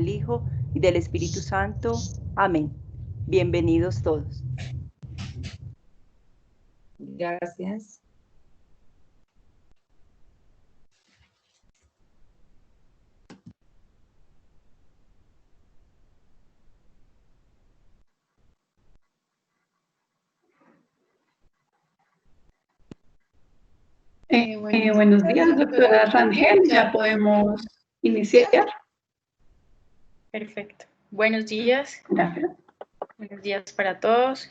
del Hijo y del Espíritu Santo. Amén. Bienvenidos todos. Gracias. Buenos días, doctora Rangel. Ya podemos iniciar. Perfecto. Buenos días. Gracias. Buenos días para todos.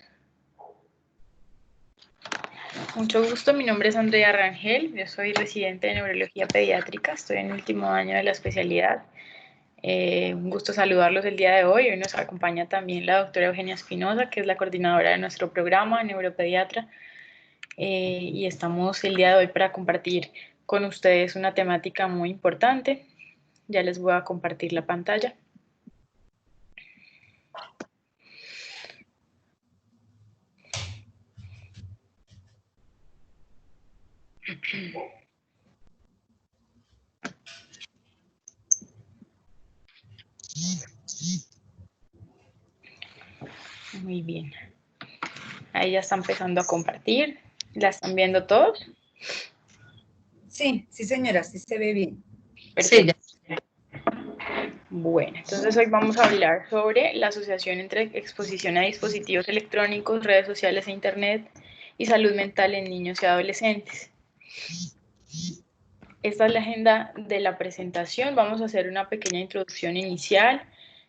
Mucho gusto. Mi nombre es Andrea Rangel. Yo soy residente de neurología pediátrica. Estoy en el último año de la especialidad. Un gusto saludarlos el día de hoy. Hoy nos acompaña también la doctora Eugenia Espinosa, que es la coordinadora de nuestro programa Neuropediatra. Y estamos el día de hoy para compartir con ustedes una temática muy importante. Ya les voy a compartir la pantalla. Muy bien. Ahí ya está empezando a compartir. ¿La están viendo todos? Sí, señora, sí se ve bien. Perfecto. Sí. Bueno, entonces hoy vamos a hablar sobre la asociación entre exposición a dispositivos electrónicos, redes sociales e internet y salud mental en niños y adolescentes. Esta es la agenda de la presentación. Vamos a hacer una pequeña introducción inicial.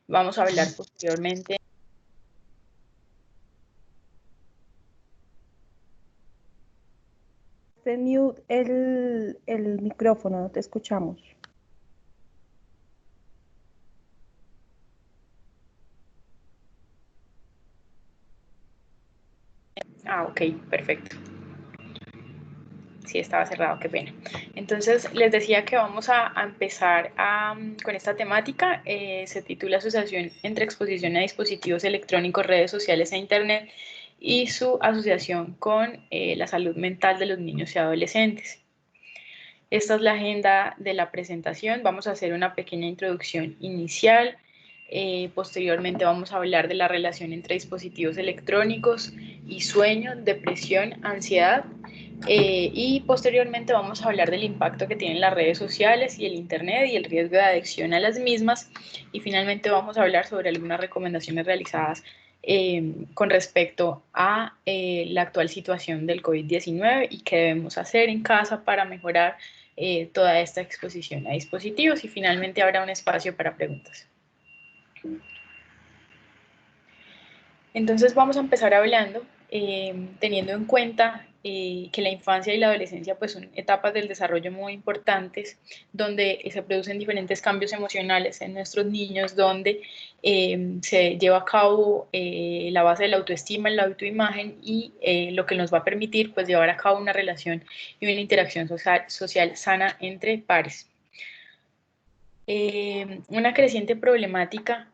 Vamos a hablar posteriormente. Está mute el micrófono, no te escuchamos. Ok, perfecto. Sí, estaba cerrado, qué pena. Entonces, les decía que vamos a empezar con esta temática. Se titula Asociación entre exposición a dispositivos electrónicos, redes sociales e internet y su asociación con la salud mental de los niños y adolescentes. Esta es la agenda de la presentación. Vamos a hacer una pequeña introducción inicial. Posteriormente vamos a hablar de la relación entre dispositivos electrónicos y sueño, depresión, ansiedad. Y posteriormente vamos a hablar del impacto que tienen las redes sociales y el internet y el riesgo de adicción a las mismas. Y finalmente vamos a hablar sobre algunas recomendaciones realizadas con respecto a la actual situación del COVID-19 y qué debemos hacer en casa para mejorar toda esta exposición a dispositivos. Y finalmente habrá un espacio para preguntas. Entonces vamos a empezar hablando, teniendo en cuenta que la infancia y la adolescencia pues, son etapas del desarrollo muy importantes, donde se producen diferentes cambios emocionales en nuestros niños, donde se lleva a cabo la base de la autoestima, la autoimagen y lo que nos va a permitir pues, llevar a cabo una relación y una interacción social sana entre pares. Una creciente problemática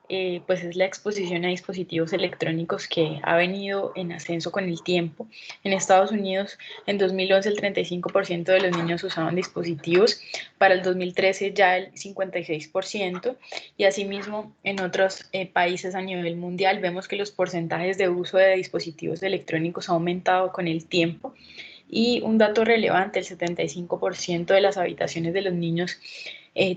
pues es la exposición a dispositivos electrónicos que ha venido en ascenso con el tiempo. En Estados Unidos, en 2011 el 35% de los niños usaban dispositivos, para el 2013 ya el 56%, y asimismo en otros países a nivel mundial vemos que los porcentajes de uso de dispositivos electrónicos ha aumentado con el tiempo. Y un dato relevante, el 75% de las habitaciones de los niños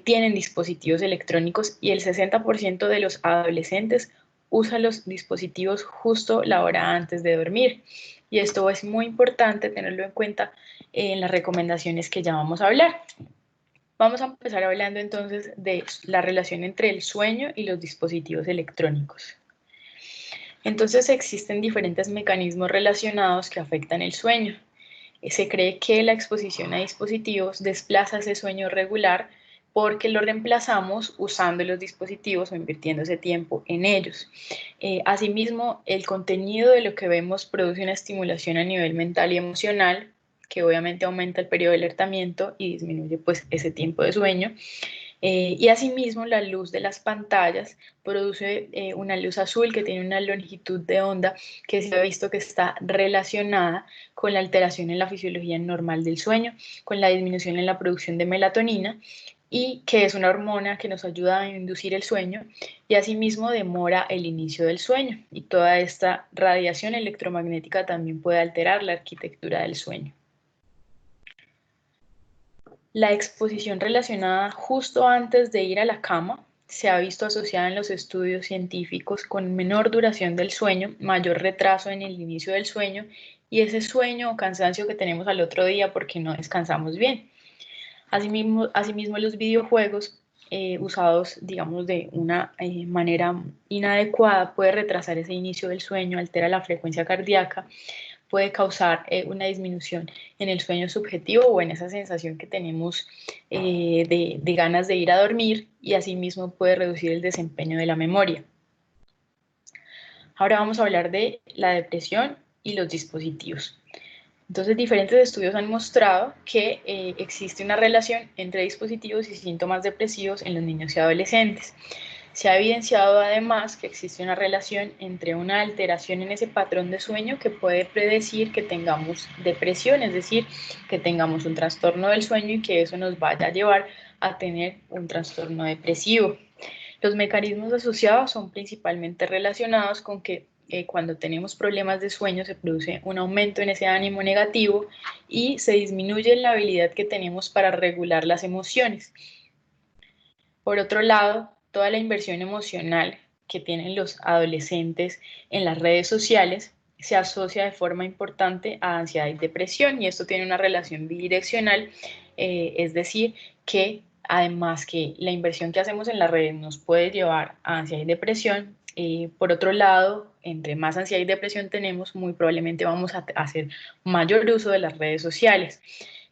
tienen dispositivos electrónicos y el 60% de los adolescentes usa los dispositivos justo la hora antes de dormir. Y esto es muy importante tenerlo en cuenta en las recomendaciones que ya vamos a hablar. Vamos a empezar hablando entonces de la relación entre el sueño y los dispositivos electrónicos. Entonces existen diferentes mecanismos relacionados que afectan el sueño. Se cree que la exposición a dispositivos desplaza ese sueño regular porque lo reemplazamos usando los dispositivos o invirtiendo ese tiempo en ellos. Asimismo, el contenido de lo que vemos produce una estimulación a nivel mental y emocional, que obviamente aumenta el periodo de alertamiento y disminuye pues, ese tiempo de sueño. Y asimismo, la luz de las pantallas produce una luz azul que tiene una longitud de onda que se ha visto que está relacionada con la alteración en la fisiología normal del sueño, con la disminución en la producción de melatonina y que es una hormona que nos ayuda a inducir el sueño y asimismo demora el inicio del sueño. Y toda esta radiación electromagnética también puede alterar la arquitectura del sueño. La exposición relacionada justo antes de ir a la cama se ha visto asociada en los estudios científicos con menor duración del sueño, mayor retraso en el inicio del sueño y ese sueño o cansancio que tenemos al otro día porque no descansamos bien. Asimismo los videojuegos usados, digamos, de una manera inadecuada puede retrasar ese inicio del sueño, altera la frecuencia cardíaca, puede causar una disminución en el sueño subjetivo o en esa sensación que tenemos de ganas de ir a dormir y asimismo puede reducir el desempeño de la memoria. Ahora vamos a hablar de la depresión y los dispositivos. Entonces, diferentes estudios han mostrado que existe una relación entre dispositivos y síntomas depresivos en los niños y adolescentes. Se ha evidenciado además que existe una relación entre una alteración en ese patrón de sueño que puede predecir que tengamos depresión, es decir, que tengamos un trastorno del sueño y que eso nos vaya a llevar a tener un trastorno depresivo. Los mecanismos asociados son principalmente relacionados con que cuando tenemos problemas de sueño se produce un aumento en ese ánimo negativo y se disminuye la habilidad que tenemos para regular las emociones. Por otro lado, toda la inversión emocional que tienen los adolescentes en las redes sociales se asocia de forma importante a ansiedad y depresión y esto tiene una relación bidireccional, es decir, que además que la inversión que hacemos en las redes nos puede llevar a ansiedad y depresión, por otro lado, entre más ansiedad y depresión tenemos, muy probablemente vamos a hacer mayor uso de las redes sociales.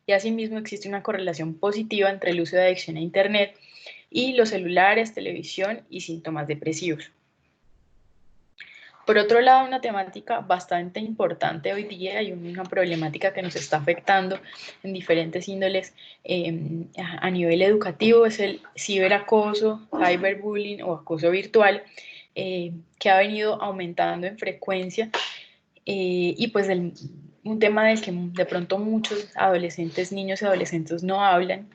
Y asimismo existe una correlación positiva entre el uso de adicción a Internet y los celulares, televisión y síntomas depresivos. Por otro lado, una temática bastante importante hoy día y una problemática que nos está afectando en diferentes índoles a nivel educativo es el ciberacoso, cyberbullying o acoso virtual, que ha venido aumentando en frecuencia y pues un tema del que de pronto muchos adolescentes, niños y adolescentes no hablan.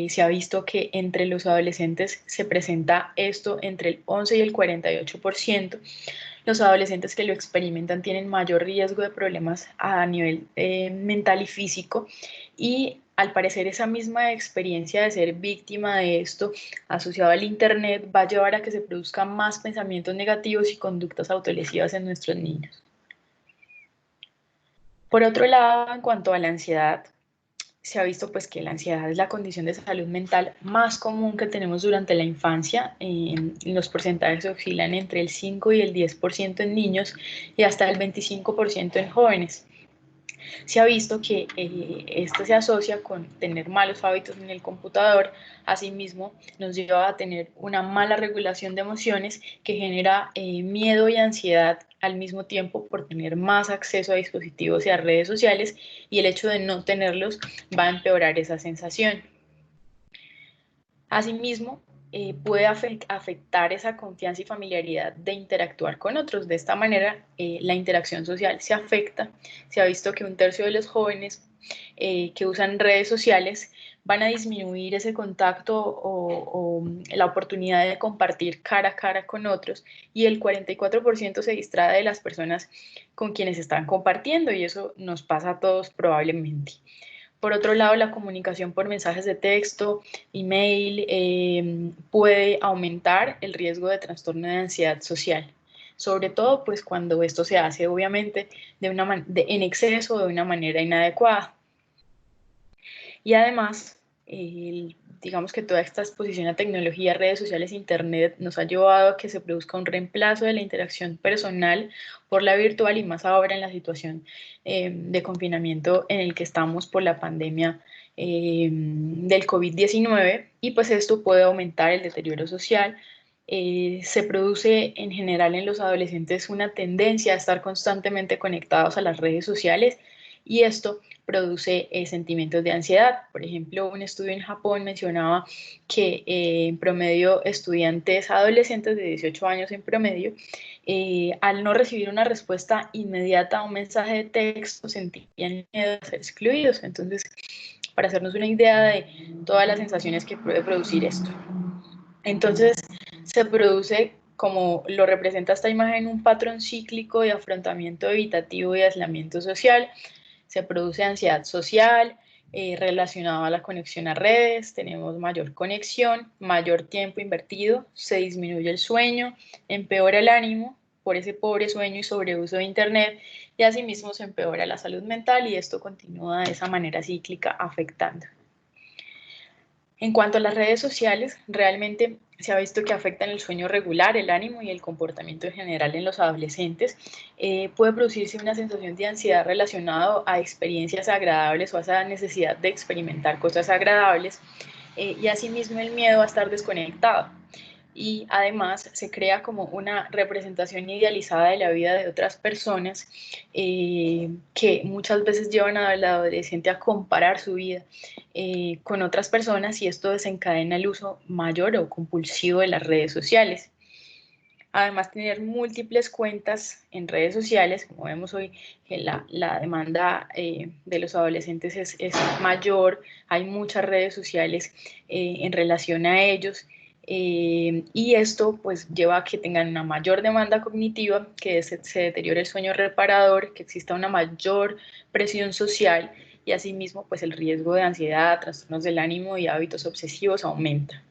Se ha visto que entre los adolescentes se presenta esto entre el 11 y el 48%. Los adolescentes que lo experimentan tienen mayor riesgo de problemas a nivel mental y físico y al parecer esa misma experiencia de ser víctima de esto asociado al Internet va a llevar a que se produzcan más pensamientos negativos y conductas autolesivas en nuestros niños. Por otro lado, en cuanto a la ansiedad, se ha visto pues que la ansiedad es la condición de salud mental más común que tenemos durante la infancia. Los porcentajes oscilan entre el 5 y el 10% en niños y hasta el 25% en jóvenes. Se ha visto que esto se asocia con tener malos hábitos en el computador, asimismo nos lleva a tener una mala regulación de emociones que genera miedo y ansiedad al mismo tiempo por tener más acceso a dispositivos y a redes sociales y el hecho de no tenerlos va a empeorar esa sensación. Asimismo, puede afectar esa confianza y familiaridad de interactuar con otros. De esta manera, la interacción social se afecta. Se ha visto que 1/3 de los jóvenes que usan redes sociales van a disminuir ese contacto o la oportunidad de compartir cara a cara con otros y el 44% se distrae de las personas con quienes están compartiendo y eso nos pasa a todos probablemente. Por otro lado, la comunicación por mensajes de texto, email, puede aumentar el riesgo de trastorno de ansiedad social. Sobre todo, pues cuando esto se hace, obviamente, en exceso o de una manera inadecuada. Y además, digamos que toda esta exposición a tecnología, redes sociales, internet, nos ha llevado a que se produzca un reemplazo de la interacción personal por la virtual y más ahora en la situación de confinamiento en el que estamos por la pandemia del COVID-19 y pues esto puede aumentar el deterioro social. Se produce en general en los adolescentes una tendencia a estar constantemente conectados a las redes sociales y esto produce sentimientos de ansiedad. Por ejemplo, un estudio en Japón mencionaba que en promedio estudiantes adolescentes de 18 años en promedio, al no recibir una respuesta inmediata a un mensaje de texto, sentían miedo a ser excluidos. Entonces, para hacernos una idea de todas las sensaciones que puede producir esto. Entonces, se produce, como lo representa esta imagen, un patrón cíclico de afrontamiento evitativo y aislamiento social. Se produce ansiedad social relacionada a la conexión a redes, tenemos mayor conexión, mayor tiempo invertido, se disminuye el sueño, empeora el ánimo por ese pobre sueño y sobreuso de internet, y asimismo se empeora la salud mental, y esto continúa de esa manera cíclica afectando. En cuanto a las redes sociales, realmente se ha visto que afectan el sueño regular, el ánimo y el comportamiento en general en los adolescentes. Puede producirse una sensación de ansiedad relacionada a experiencias agradables o a esa necesidad de experimentar cosas agradables, y asimismo el miedo a estar desconectado. Y además se crea como una representación idealizada de la vida de otras personas, que muchas veces llevan al adolescente a comparar su vida con otras personas, y esto desencadena el uso mayor o compulsivo de las redes sociales. Además, tener múltiples cuentas en redes sociales, como vemos hoy, que la demanda de los adolescentes es mayor, hay muchas redes sociales en relación a ellos, y esto pues lleva a que tengan una mayor demanda cognitiva, que se deteriore el sueño reparador, que exista una mayor presión social, y asimismo pues el riesgo de ansiedad, trastornos del ánimo y hábitos obsesivos aumenta.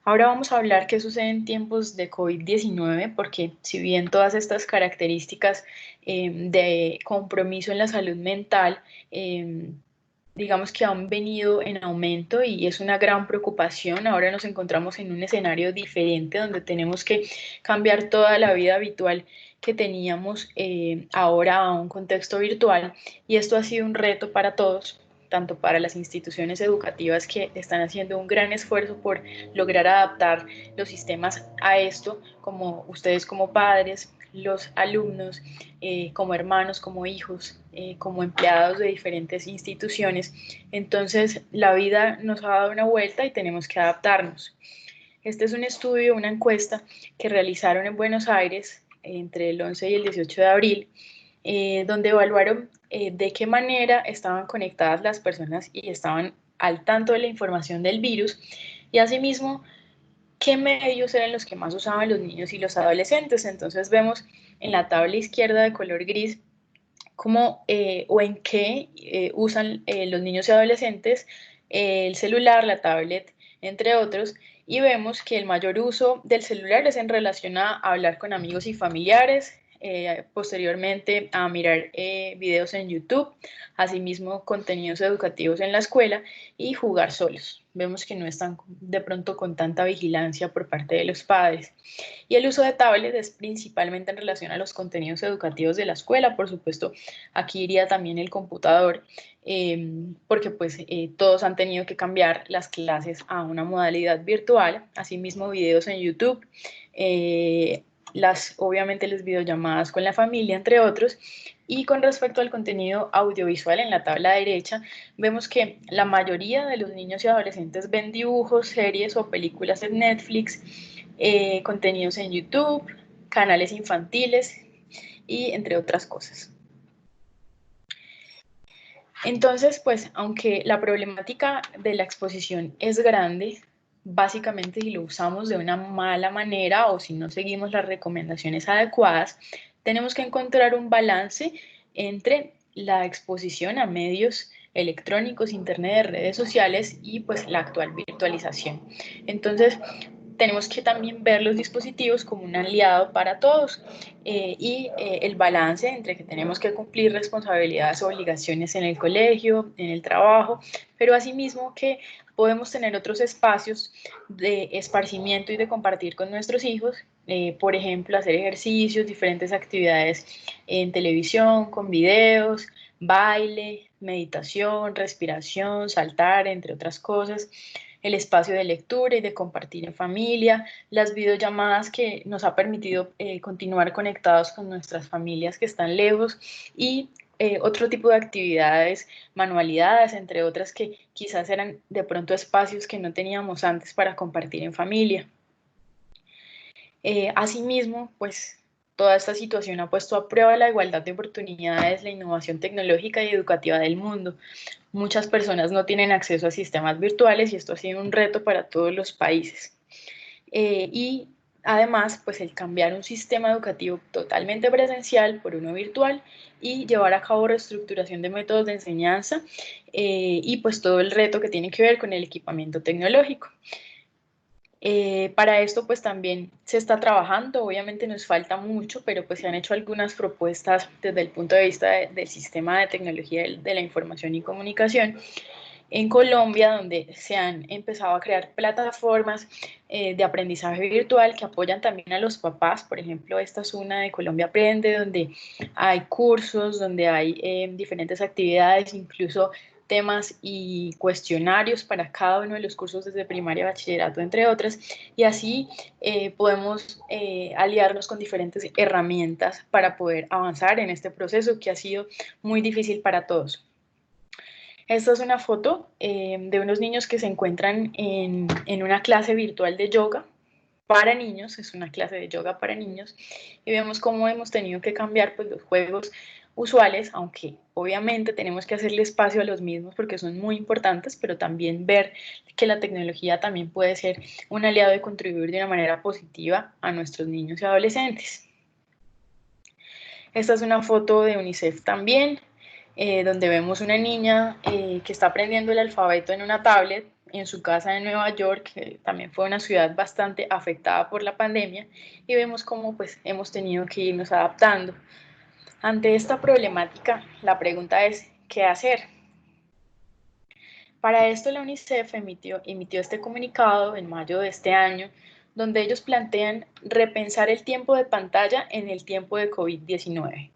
Ahora vamos a hablar qué sucede en tiempos de COVID-19, porque si bien todas estas características de compromiso en la salud mental, digamos que han venido en aumento y es una gran preocupación, ahora nos encontramos en un escenario diferente donde tenemos que cambiar toda la vida habitual que teníamos ahora a un contexto virtual, y esto ha sido un reto para todos, tanto para las instituciones educativas, que están haciendo un gran esfuerzo por lograr adaptar los sistemas a esto, como ustedes como padres, los alumnos, como hermanos, como hijos, como empleados de diferentes instituciones. Entonces, la vida nos ha dado una vuelta y tenemos que adaptarnos. Este es un estudio, una encuesta que realizaron en Buenos Aires entre el 11 y el 18 de abril, donde evaluaron de qué manera estaban conectadas las personas y estaban al tanto de la información del virus, y asimismo qué medios eran los que más usaban los niños y los adolescentes. Entonces vemos en la tabla izquierda de color gris cómo o en qué usan los niños y adolescentes el celular, la tablet, entre otros, y vemos que el mayor uso del celular es en relación a hablar con amigos y familiares, posteriormente a mirar videos en YouTube, asimismo contenidos educativos en la escuela y jugar solos. Vemos que no están de pronto con tanta vigilancia por parte de los padres. Y el uso de tablet es principalmente en relación a los contenidos educativos de la escuela. Por supuesto, aquí iría también el computador, porque pues todos han tenido que cambiar las clases a una modalidad virtual, asimismo videos en YouTube, obviamente las videollamadas con la familia, entre otros. Y con respecto al contenido audiovisual, en la tabla derecha, vemos que la mayoría de los niños y adolescentes ven dibujos, series o películas en Netflix, contenidos en YouTube, canales infantiles y entre otras cosas. Entonces, pues, aunque la problemática de la exposición es grande, básicamente si lo usamos de una mala manera o si no seguimos las recomendaciones adecuadas, tenemos que encontrar un balance entre la exposición a medios electrónicos, internet, redes sociales y pues la actual virtualización. Entonces, tenemos que también ver los dispositivos como un aliado para todos, y el balance entre que tenemos que cumplir responsabilidades o obligaciones en el colegio, en el trabajo, pero asimismo que podemos tener otros espacios de esparcimiento y de compartir con nuestros hijos, por ejemplo, hacer ejercicios, diferentes actividades en televisión, con videos, baile, meditación, respiración, saltar, entre otras cosas, el espacio de lectura y de compartir en familia, las videollamadas que nos ha permitido continuar conectados con nuestras familias que están lejos, y otro tipo de actividades, manualidades, entre otras, que quizás eran de pronto espacios que no teníamos antes para compartir en familia. Asimismo, pues Toda esta situación ha puesto a prueba la igualdad de oportunidades, la innovación tecnológica y educativa del mundo. Muchas personas no tienen acceso a sistemas virtuales y esto ha sido un reto para todos los países. Y además, pues el cambiar un sistema educativo totalmente presencial por uno virtual y llevar a cabo reestructuración de métodos de enseñanza y pues todo el reto que tiene que ver con el equipamiento tecnológico. Para esto pues también se está trabajando, obviamente nos falta mucho, pero pues se han hecho algunas propuestas desde el punto de vista del sistema de tecnología de la información y comunicación en Colombia, donde se han empezado a crear plataformas de aprendizaje virtual que apoyan también a los papás. Por ejemplo, esta es una de Colombia Aprende, donde hay cursos, donde hay diferentes actividades, incluso temas y cuestionarios para cada uno de los cursos desde primaria, bachillerato, entre otras, y así podemos aliarnos con diferentes herramientas para poder avanzar en este proceso que ha sido muy difícil para todos. Esta es una foto de unos niños que se encuentran en una clase virtual de yoga para niños, es una clase de yoga para niños, y vemos cómo hemos tenido que cambiar pues, los juegos usuales, aunque obviamente tenemos que hacerle espacio a los mismos porque son muy importantes, pero también ver que la tecnología también puede ser un aliado y contribuir de una manera positiva a nuestros niños y adolescentes. Esta es una foto de UNICEF también, donde vemos una niña que está aprendiendo el alfabeto en una tablet en su casa de Nueva York, que también fue una ciudad bastante afectada por la pandemia, y vemos cómo pues, hemos tenido que irnos adaptando. Ante esta problemática, la pregunta es, ¿qué hacer? Para esto la UNICEF emitió este comunicado en mayo de este año, donde ellos plantean repensar el tiempo de pantalla en el tiempo de COVID-19.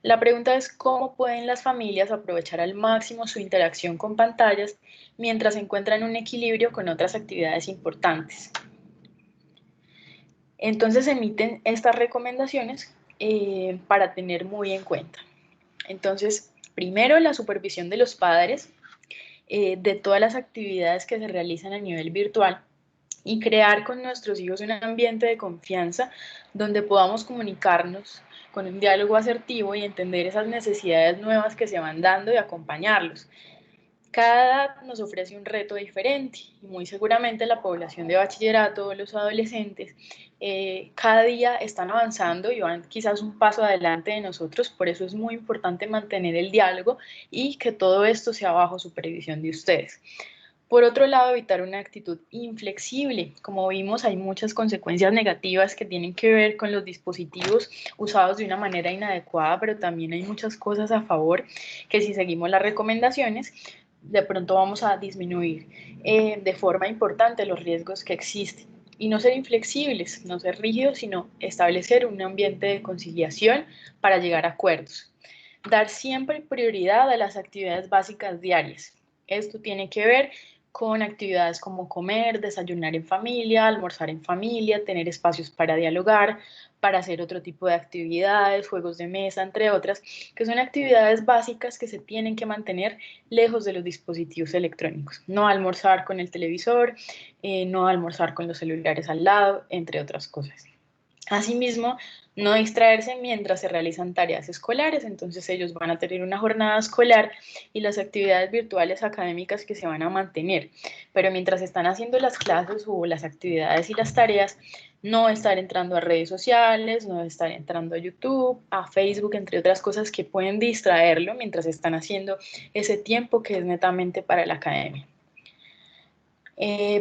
La pregunta es cómo pueden las familias aprovechar al máximo su interacción con pantallas mientras encuentran un equilibrio con otras actividades importantes. Entonces emiten estas recomendaciones para tener muy en cuenta. Entonces, primero la supervisión de los padres de todas las actividades que se realizan a nivel virtual y crear con nuestros hijos un ambiente de confianza donde podamos comunicarnos con un diálogo asertivo y entender esas necesidades nuevas que se van dando y acompañarlos. Cada edad nos ofrece un reto diferente y muy seguramente la población de bachillerato, los adolescentes, cada día están avanzando y van quizás un paso adelante de nosotros, por eso es muy importante mantener el diálogo y que todo esto sea bajo supervisión de ustedes. Por otro lado, evitar una actitud inflexible. Como vimos, hay muchas consecuencias negativas que tienen que ver con los dispositivos usados de una manera inadecuada, pero también hay muchas cosas a favor que si seguimos las recomendaciones, de pronto vamos a disminuir de forma importante los riesgos que existen. Y no ser inflexibles, no ser rígidos, sino establecer un ambiente de conciliación para llegar a acuerdos. Dar siempre prioridad a las actividades básicas diarias. Esto tiene que ver con actividades como comer, desayunar en familia, almorzar en familia, tener espacios para dialogar, para hacer otro tipo de actividades, juegos de mesa, entre otras, que son actividades básicas que se tienen que mantener lejos de los dispositivos electrónicos. No almorzar con el televisor, no almorzar con los celulares al lado, entre otras cosas. Asimismo, no distraerse mientras se realizan tareas escolares, entonces ellos van a tener una jornada escolar y las actividades virtuales académicas que se van a mantener, pero mientras están haciendo las clases o las actividades y las tareas, no estar entrando a redes sociales, no estar entrando a YouTube, a Facebook, entre otras cosas que pueden distraerlo mientras están haciendo ese tiempo que es netamente para la academia.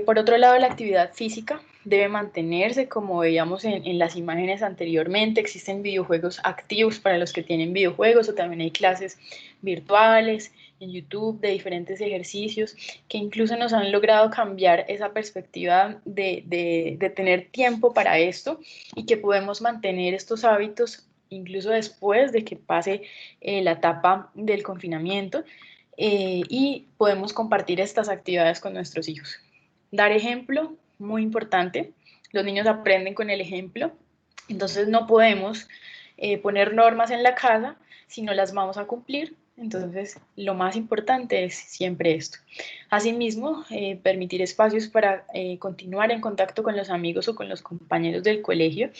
Por otro lado, la actividad física debe mantenerse, como veíamos en las imágenes anteriormente. Existen videojuegos activos para los que tienen videojuegos o también hay clases virtuales en YouTube de diferentes ejercicios que incluso nos han logrado cambiar esa perspectiva de tener tiempo para esto y que podemos mantener estos hábitos incluso después de que pase la etapa del confinamiento y podemos compartir estas actividades con nuestros hijos. Dar ejemplo, muy importante. Los niños aprenden con el ejemplo, entonces no podemos poner normas en la casa si no las vamos a cumplir. Entonces, lo más importante es siempre esto. Asimismo, permitir espacios para continuar en contacto con los amigos o con los compañeros del colegio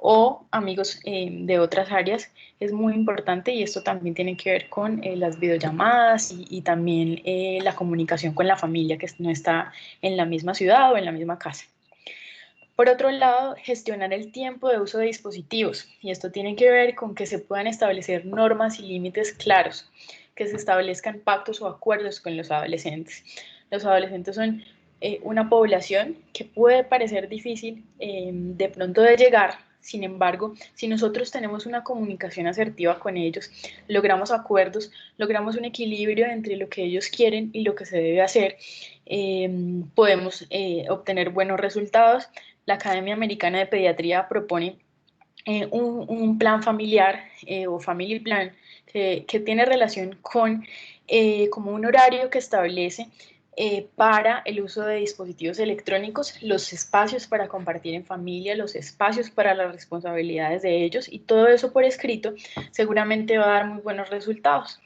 o amigos de otras áreas. Es muy importante y esto también tiene que ver con las videollamadas y también la comunicación con la familia que no está en la misma ciudad o en la misma casa. Por otro lado, gestionar el tiempo de uso de dispositivos, y esto tiene que ver con que se puedan establecer normas y límites claros, que se establezcan pactos o acuerdos con los adolescentes. Los adolescentes son una población que puede parecer difícil de pronto de llegar. Sin embargo, si nosotros tenemos una comunicación asertiva con ellos, logramos acuerdos, logramos un equilibrio entre lo que ellos quieren y lo que se debe hacer, podemos obtener buenos resultados. La Academia Americana de Pediatría propone un plan familiar o family plan que tiene relación con como un horario que establece para el uso de dispositivos electrónicos, los espacios para compartir en familia, los espacios para las responsabilidades de ellos, y todo eso por escrito seguramente va a dar muy buenos resultados.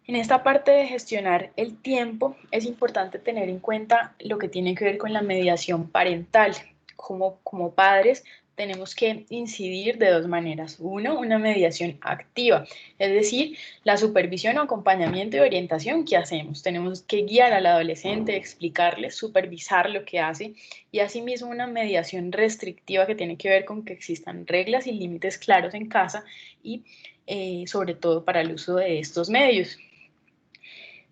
En esta parte de gestionar el tiempo es importante tener en cuenta lo que tiene que ver con la mediación parental. Como padres tenemos que incidir de dos maneras. Uno, una mediación activa, es decir, la supervisión, acompañamiento y orientación que hacemos. Tenemos que guiar al adolescente, explicarle, supervisar lo que hace, y asimismo una mediación restrictiva que tiene que ver con que existan reglas y límites claros en casa y sobre todo para el uso de estos medios.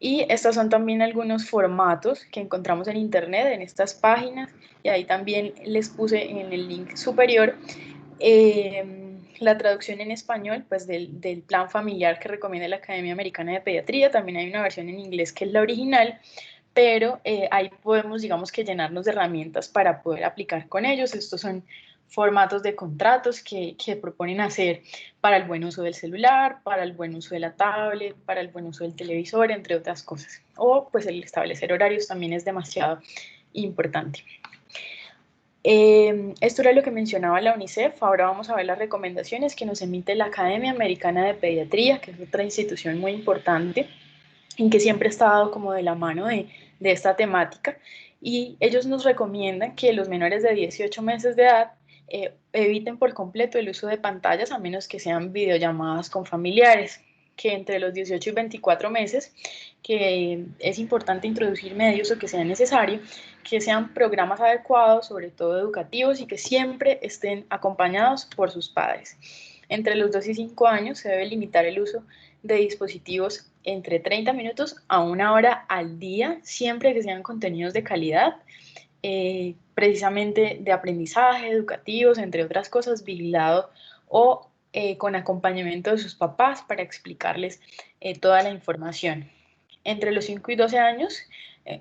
Y estos son también algunos formatos que encontramos en internet, en estas páginas, y ahí también les puse en el link superior la traducción en español pues del plan familiar que recomienda la Academia Americana de Pediatría. También hay una versión en inglés que es la original, pero ahí podemos, digamos, que llenarnos de herramientas para poder aplicar con ellos. Estos son formatos de contratos que proponen hacer para el buen uso del celular, para el buen uso de la tablet, para el buen uso del televisor, entre otras cosas. O pues el establecer horarios también es demasiado importante. Esto era lo que mencionaba la UNICEF. Ahora vamos a ver las recomendaciones que nos emite la Academia Americana de Pediatría, que es otra institución muy importante en que siempre ha estado como de la mano de esta temática, y ellos nos recomiendan que los menores de 18 meses de edad eviten por completo el uso de pantallas a menos que sean videollamadas con familiares, que entre los 18 y 24 meses, que es importante introducir medios o que sea necesario, que sean programas adecuados, sobre todo educativos, y que siempre estén acompañados por sus padres. Entre los 2 y 5 años se debe limitar el uso de dispositivos entre 30 minutos a 1 hora al día, siempre que sean contenidos de calidad, precisamente de aprendizaje, educativos, entre otras cosas, vigilado o con acompañamiento de sus papás para explicarles toda la información. Entre los 5 y 12 años,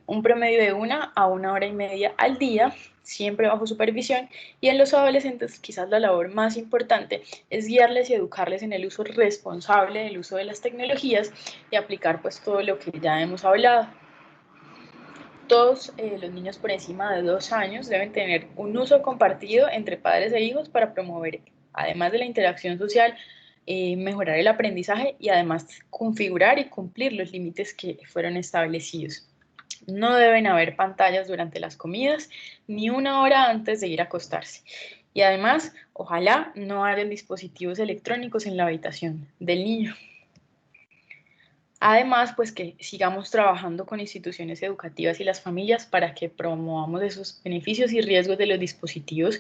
un promedio de 1 a 1 hora y media al día, siempre bajo supervisión, y en los adolescentes quizás la labor más importante es guiarles y educarles en el uso responsable del uso de las tecnologías y aplicar pues todo lo que ya hemos hablado. Todos los niños por encima de 2 años deben tener un uso compartido entre padres e hijos para promover, además de la interacción social, mejorar el aprendizaje y además configurar y cumplir los límites que fueron establecidos. No deben haber pantallas durante las comidas ni 1 hora antes de ir a acostarse. Y además, ojalá no hayan dispositivos electrónicos en la habitación del niño. Además, pues que sigamos trabajando con instituciones educativas y las familias para que promovamos esos beneficios y riesgos de los dispositivos.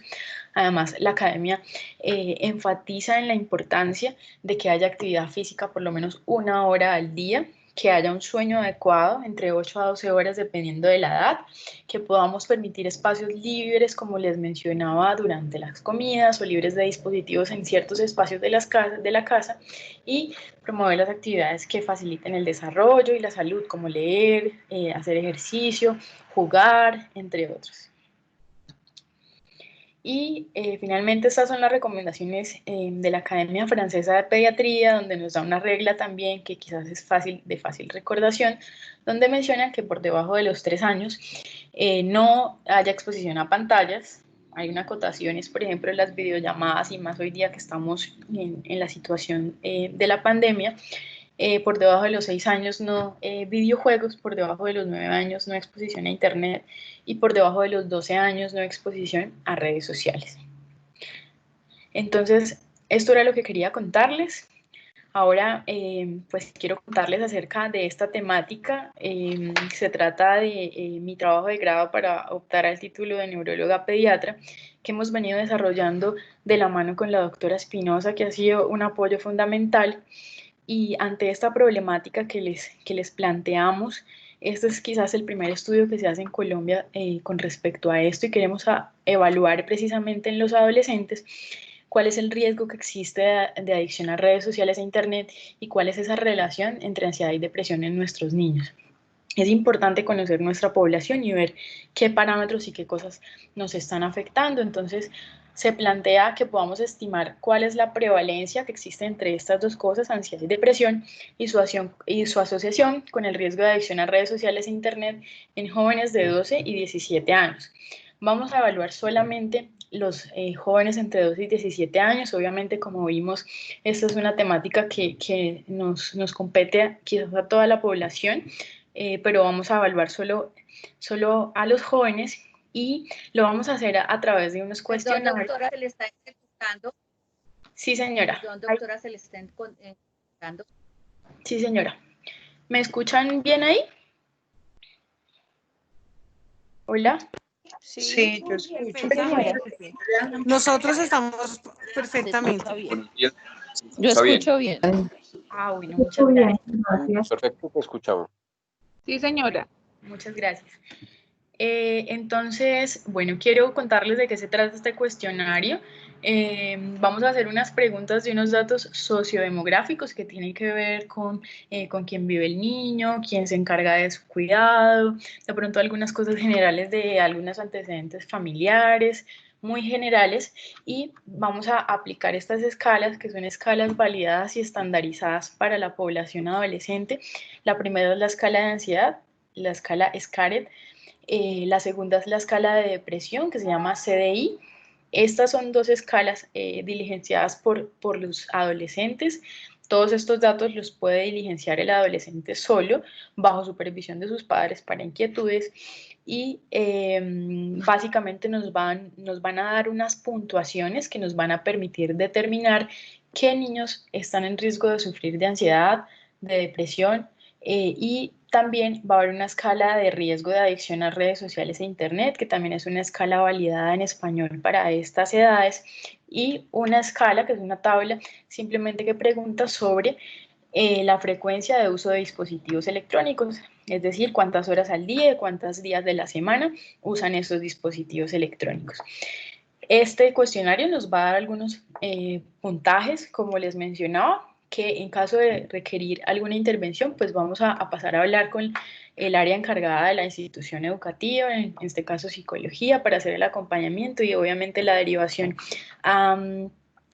Además, la academia enfatiza en la importancia de que haya actividad física por lo menos 1 hora al día, que haya un sueño adecuado, entre 8 a 12 horas dependiendo de la edad, que podamos permitir espacios libres, como les mencionaba, durante las comidas, o libres de dispositivos en ciertos espacios de la casa, y promover las actividades que faciliten el desarrollo y la salud, como leer, hacer ejercicio, jugar, entre otros. Y finalmente estas son las recomendaciones de la Academia Francesa de Pediatría, donde nos da una regla también que quizás es de fácil recordación, donde menciona que por debajo de los 3 años no haya exposición a pantallas. Hay una acotación, es por ejemplo las videollamadas, y más hoy día que estamos en la situación de la pandemia. Por debajo de los 6 años no videojuegos, por debajo de los 9 años no exposición a internet, y por debajo de los 12 años no exposición a redes sociales. Entonces, esto era lo que quería contarles. Ahora, pues quiero contarles acerca de esta temática. Se trata de mi trabajo de grado para optar al título de neuróloga pediatra, que hemos venido desarrollando de la mano con la doctora Espinosa, que ha sido un apoyo fundamental. Y ante esta problemática que les planteamos, este es quizás el primer estudio que se hace en Colombia con respecto a esto, y queremos evaluar precisamente en los adolescentes cuál es el riesgo que existe de adicción a redes sociales e internet y cuál es esa relación entre ansiedad y depresión en nuestros niños. Es importante conocer nuestra población y ver qué parámetros y qué cosas nos están afectando. Entonces, se plantea que podamos estimar cuál es la prevalencia que existe entre estas dos cosas, ansiedad y depresión, y su asociación con el riesgo de adicción a redes sociales e internet en jóvenes de 12 y 17 años. Vamos a evaluar solamente los jóvenes entre 12 y 17 años. Obviamente, como vimos, esta es una temática que nos compete quizás a toda la población, pero vamos a evaluar solo a los jóvenes, y lo vamos a hacer a través de unos cuestionarios. Doctora, ¿se le está ejecutando? Sí, señora. Doctora, ¿se le está ejecutando? Sí, señora. ¿Me escuchan bien ahí? Hola. Sí, yo escucho. Nosotros estamos perfectamente. Yo escucho bien. Ah, bueno, muchas gracias. Perfecto, te escuchamos. Sí, señora. Muchas gracias. Entonces, bueno, quiero contarles de qué se trata este cuestionario. Vamos a hacer unas preguntas de unos datos sociodemográficos que tienen que ver con quién vive el niño, quién se encarga de su cuidado, de pronto algunas cosas generales de algunos antecedentes familiares, muy generales, y vamos a aplicar estas escalas, que son escalas validadas y estandarizadas para la población adolescente. La primera es la escala de ansiedad, la escala SCARET. La segunda es la escala de depresión, que se llama CDI. Estas son dos escalas diligenciadas por los adolescentes. Todos estos datos los puede diligenciar el adolescente solo, bajo supervisión de sus padres para inquietudes, y básicamente nos van a dar unas puntuaciones que nos van a permitir determinar qué niños están en riesgo de sufrir de ansiedad, de depresión, y también va a haber una escala de riesgo de adicción a redes sociales e internet, que también es una escala validada en español para estas edades, y una escala, que es una tabla simplemente que pregunta sobre la frecuencia de uso de dispositivos electrónicos, es decir, cuántas horas al día, cuántos días de la semana usan esos dispositivos electrónicos. Este cuestionario nos va a dar algunos puntajes, como les mencionaba, que en caso de requerir alguna intervención, pues vamos a pasar a hablar con el área encargada de la institución educativa, en este caso psicología, para hacer el acompañamiento y obviamente la derivación a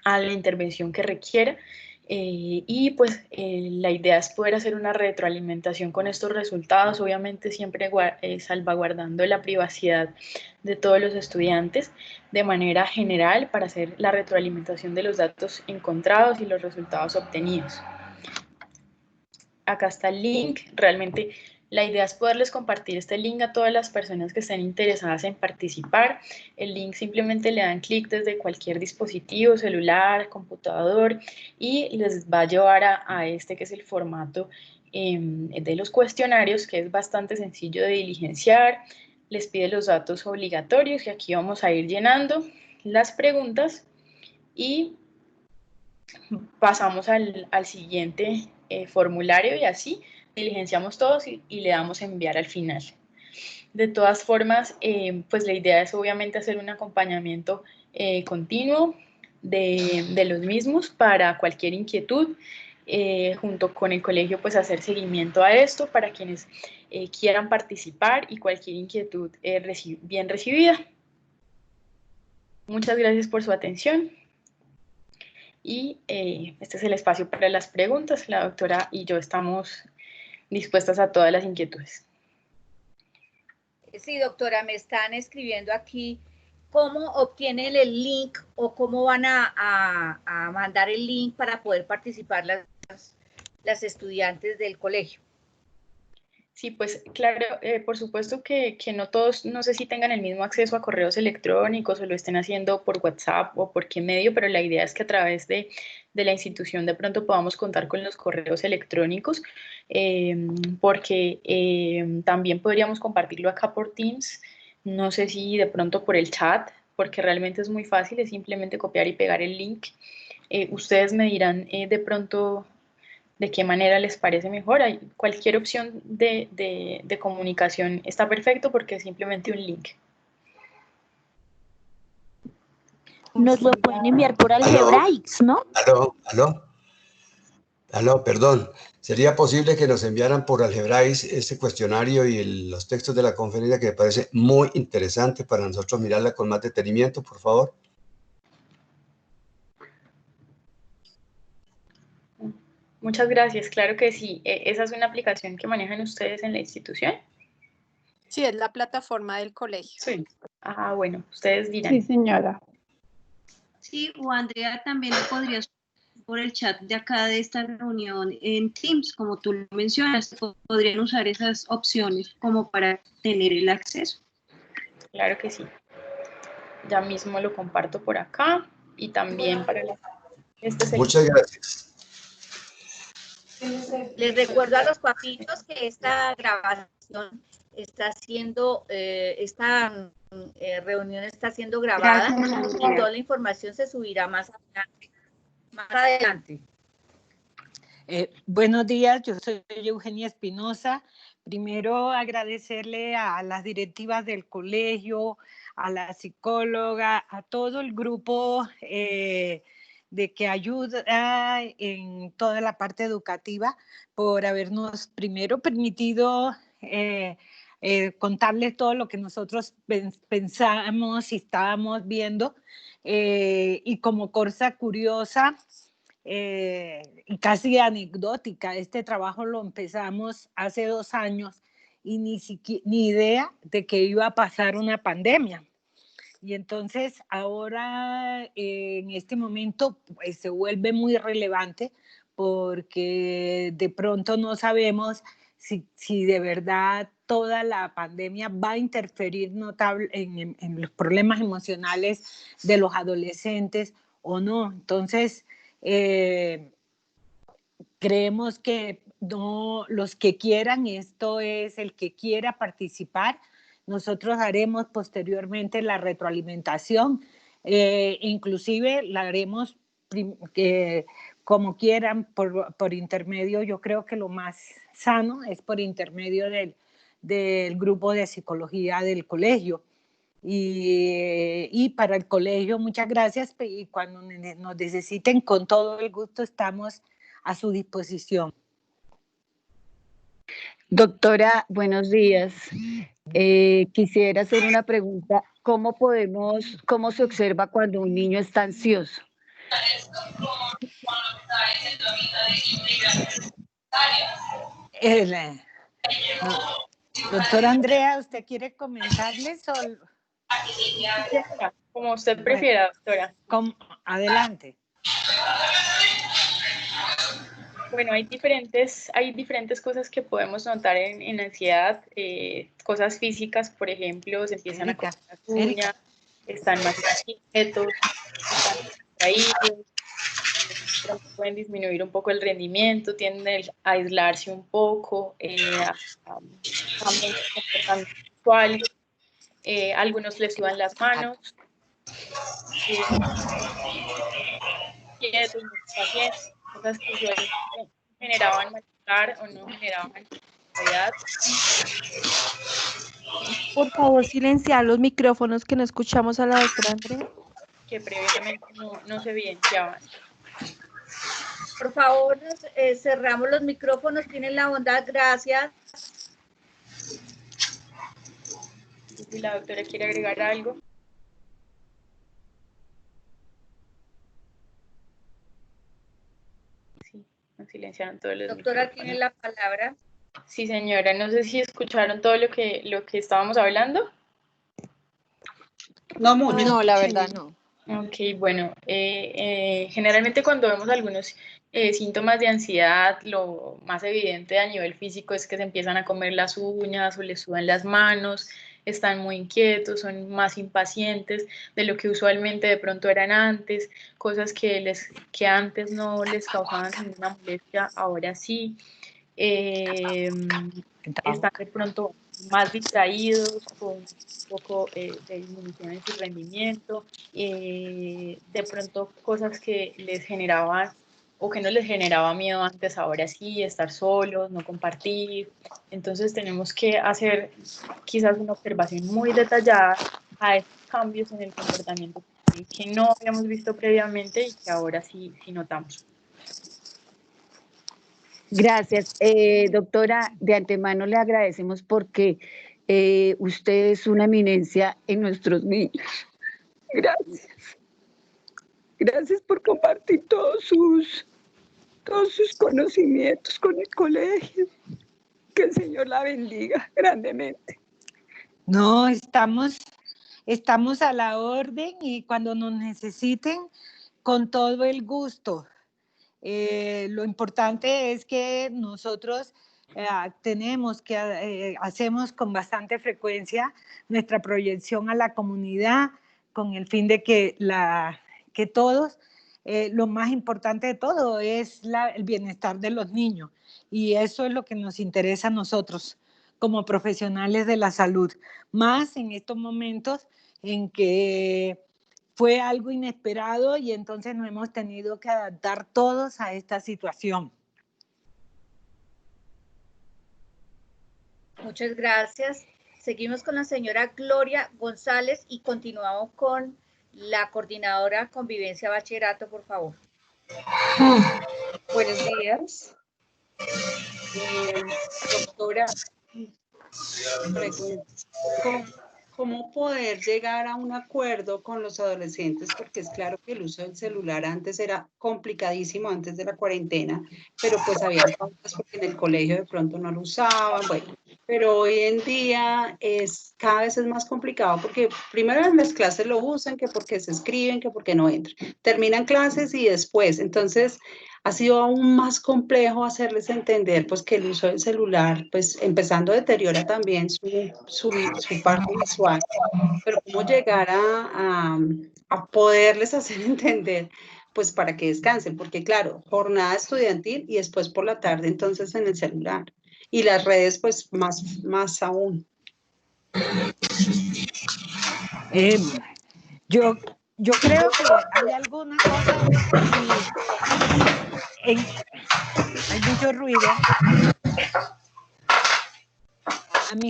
la intervención que requiera. Y pues la idea es poder hacer una retroalimentación con estos resultados, obviamente siempre salvaguardando la privacidad de todos los estudiantes de manera general, para hacer la retroalimentación de los datos encontrados y los resultados obtenidos. Acá está el link. Realmente la idea es poderles compartir este link a todas las personas que estén interesadas en participar. El link simplemente le dan clic desde cualquier dispositivo, celular, computador, y les va a llevar a este, que es el formato de los cuestionarios, que es bastante sencillo de diligenciar. Les pide los datos obligatorios, y aquí vamos a ir llenando las preguntas y pasamos al siguiente formulario, y así diligenciamos todos y le damos enviar al final. De todas formas, pues la idea es obviamente hacer un acompañamiento continuo de los mismos para cualquier inquietud, junto con el colegio, pues hacer seguimiento a esto para quienes quieran participar, y cualquier inquietud bien recibida. Muchas gracias por su atención. Y este es el espacio para las preguntas. La doctora y yo estamos dispuestas a todas las inquietudes. Sí, doctora, me están escribiendo aquí cómo obtienen el link o cómo van a mandar el link para poder participar las estudiantes del colegio. Sí, pues claro, por supuesto que no todos, no sé si tengan el mismo acceso a correos electrónicos o lo estén haciendo por WhatsApp o por qué medio, pero la idea es que a través de la institución de pronto podamos contar con los correos electrónicos, porque también podríamos compartirlo acá por Teams, no sé si de pronto por el chat, porque realmente es muy fácil, es simplemente copiar y pegar el link. Ustedes me dirán de pronto de qué manera les parece mejor. Cualquier opción de comunicación está perfecto porque es simplemente un link. Nos lo pueden enviar por Algebraics, ¿no? Aló, perdón. ¿Sería posible que nos enviaran por Algebraics este cuestionario y los textos de la conferencia, que me parece muy interesante para nosotros mirarla con más detenimiento, por favor? Muchas gracias, claro que sí. ¿Esa es una aplicación que manejan ustedes en la institución? Sí, es la plataforma del colegio. Sí. Ah, bueno, ustedes dirán. Sí, señora. Sí, o Andrea, también lo podrías por el chat de acá de esta reunión en Teams, como tú lo mencionas, podrían usar esas opciones como para tener el acceso. Claro que sí. Ya mismo lo comparto por acá y también para la... Muchas gracias. Les recuerdo a los papitos que esta grabación está siendo, reunión está siendo grabada y toda la información se subirá más adelante. Buenos días, yo soy Eugenia Espinosa. Primero agradecerle a las directivas del colegio, a la psicóloga, a todo el grupo de que ayuda en toda la parte educativa por habernos primero permitido contarles todo lo que nosotros pensamos y estábamos viendo, y como cosa curiosa y casi anecdótica, este trabajo lo empezamos hace 2 años y ni idea de que iba a pasar una pandemia. Y entonces ahora en este momento pues, se vuelve muy relevante porque de pronto no sabemos si de verdad toda la pandemia va a interferir notable en los problemas emocionales de los adolescentes o no. Entonces, creemos que no, los que quieran, esto es el que quiera participar, nosotros haremos posteriormente la retroalimentación, inclusive la haremos como quieran por intermedio. Yo creo que lo más sano es por intermedio del grupo de psicología del colegio. Y para el colegio, muchas gracias, y cuando nos necesiten, con todo el gusto estamos a su disposición. Doctora, buenos días. Quisiera hacer una pregunta. ¿Cómo se observa cuando un niño está ansioso? Doctora Andrea, ¿usted quiere comentarles? Como usted prefiera, doctora. Adelante. Bueno, hay diferentes cosas que podemos notar en ansiedad, cosas físicas, por ejemplo, se empiezan a cortar las uñas, están más inquietos, están distraídos, pueden disminuir un poco el rendimiento, tienden a aislarse un poco, también se comportan sexuales, algunos les sudan las manos, quietos, pacientes, cosas que generaban malestar o no generaban ansiedad. Por favor, silenciar los micrófonos que no escuchamos a la doctora Andrea. Que previamente no se evidenciaban. Por favor, cerramos los micrófonos, tienen la bondad, gracias. Si la doctora quiere agregar algo. Sí, nos silenciaron todos los Doctora, micrófonos. tiene la palabra. Sí, señora, no sé si escucharon todo lo que estábamos hablando. No mucho. No, la verdad no. Ok, bueno, generalmente cuando vemos algunos síntomas de ansiedad, lo más evidente a nivel físico es que se empiezan a comer las uñas o les sudan las manos, están muy inquietos, son más impacientes de lo que usualmente de pronto eran antes, cosas que antes no les causaban ninguna molestia, ahora sí. Están de pronto más distraídos, con un poco de disminución en su rendimiento, de pronto cosas que les generaban o que no les generaba miedo antes, ahora sí, estar solos, no compartir. Entonces tenemos que hacer quizás una observación muy detallada a estos cambios en el comportamiento que no habíamos visto previamente y que ahora sí notamos. Gracias. Doctora, de antemano le agradecemos porque usted es una eminencia en nuestros niños. Gracias. Gracias por compartir todos sus conocimientos con el colegio. Que el Señor la bendiga grandemente. No, estamos a la orden y cuando nos necesiten, con todo el gusto. Lo importante es que nosotros hacemos con bastante frecuencia nuestra proyección a la comunidad con el fin de que todos, lo más importante de todo es el bienestar de los niños y eso es lo que nos interesa a nosotros como profesionales de la salud, más en estos momentos en que fue algo inesperado y entonces nos hemos tenido que adaptar todos a esta situación. Muchas gracias. Seguimos con la señora Gloria González y continuamos con la coordinadora Convivencia Bachillerato, por favor. Buenos días. Doctora, ¿cómo poder llegar a un acuerdo con los adolescentes? Porque es claro que el uso del celular antes era complicadísimo, antes de la cuarentena, pero pues había pautas porque en el colegio de pronto no lo usaban, bueno. Pero hoy en día cada vez es más complicado porque primero en las clases lo usan, que porque se escriben, que porque no entran. Terminan clases y después, entonces ha sido aún más complejo hacerles entender pues que el uso del celular, pues empezando deteriora también su parte visual, pero cómo llegar a poderles hacer entender pues para que descansen, porque claro, jornada estudiantil y después por la tarde entonces en el celular. Y las redes, pues, más aún. Yo creo que hay alguna cosa, hay mucho ruido. A mí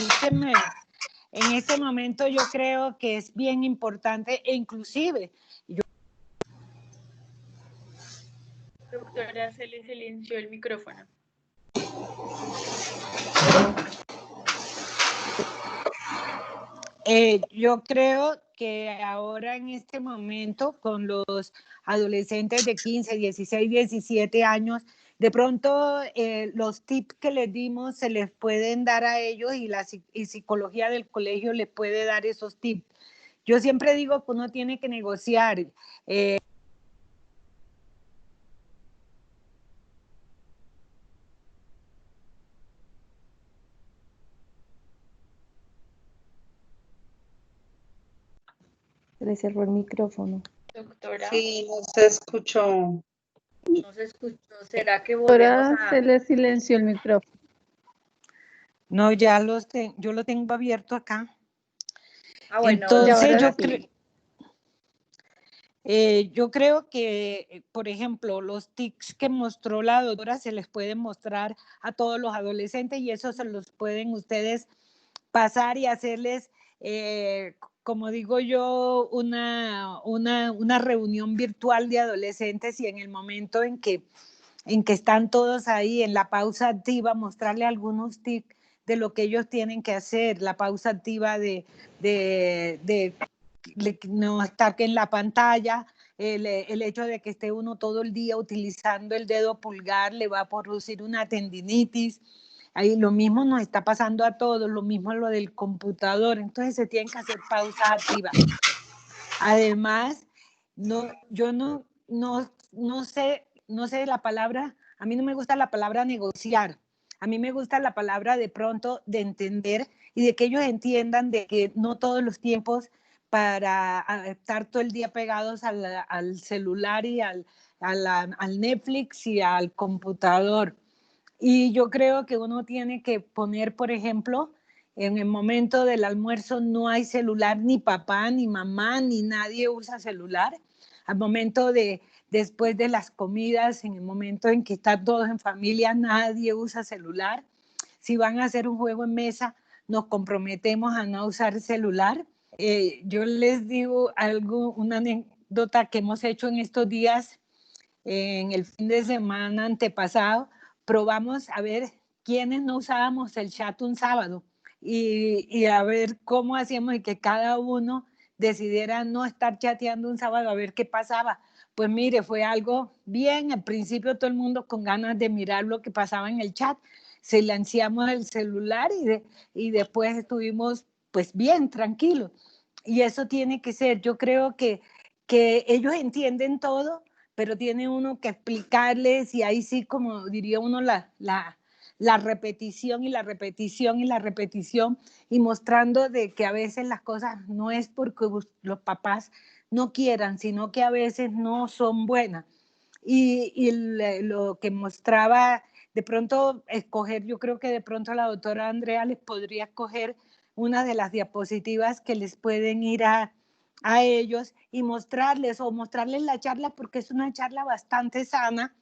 en este momento yo creo que es bien importante e inclusive Doctora, se le silenció el micrófono. Yo creo que ahora en este momento con los adolescentes de 15, 16, 17 años, de pronto los tips que les dimos se les pueden dar a ellos y la psicología del colegio les puede dar esos tips. Yo siempre digo que uno tiene que negociar. Se le cerró el micrófono. Doctora. Sí, no se escuchó. No se escuchó. ¿Será que volvemos a...? Se le silenció el micrófono. No, yo lo tengo abierto acá. Ah, bueno. Entonces yo creo que, por ejemplo, los tics que mostró la doctora se les pueden mostrar a todos los adolescentes y eso se los pueden ustedes pasar y hacerles, como digo yo, una reunión virtual de adolescentes y en el momento en que están todos ahí en la pausa activa, mostrarle algunos tips de lo que ellos tienen que hacer, la pausa activa de no estar en la pantalla, el hecho de que esté uno todo el día utilizando el dedo pulgar le va a producir una tendinitis. Ahí lo mismo nos está pasando a todos, lo mismo lo del computador, entonces se tienen que hacer pausas activas. Además, yo no sé no sé la palabra, a mí no me gusta la palabra negociar, a mí me gusta la palabra de pronto de entender y de que ellos entiendan de que no todos los tiempos para estar todo el día pegados al celular y al Netflix y al computador. Y yo creo que uno tiene que poner, por ejemplo, en el momento del almuerzo no hay celular, ni papá, ni mamá, ni nadie usa celular. Al momento después de las comidas, en el momento en que están todos en familia, nadie usa celular. Si van a hacer un juego en mesa, nos comprometemos a no usar celular. Yo les digo una anécdota que hemos hecho en estos días, en el fin de semana antepasado, probamos a ver quiénes no usábamos el chat un sábado y a ver cómo hacíamos y que cada uno decidiera no estar chateando un sábado a ver qué pasaba. Pues mire, fue algo bien, al principio todo el mundo con ganas de mirar lo que pasaba en el chat, silenciamos el celular y después estuvimos pues bien, tranquilos. Y eso tiene que ser, yo creo que ellos entienden todo, pero tiene uno que explicarles y ahí sí, como diría uno, la repetición y la repetición y la repetición y mostrando de que a veces las cosas no es porque los papás no quieran, sino que a veces no son buenas. Y lo que mostraba, de pronto escoger, yo creo que de pronto la doctora Andrea les podría escoger una de las diapositivas que les pueden ir a ellos y mostrarles la charla, porque es una charla bastante sana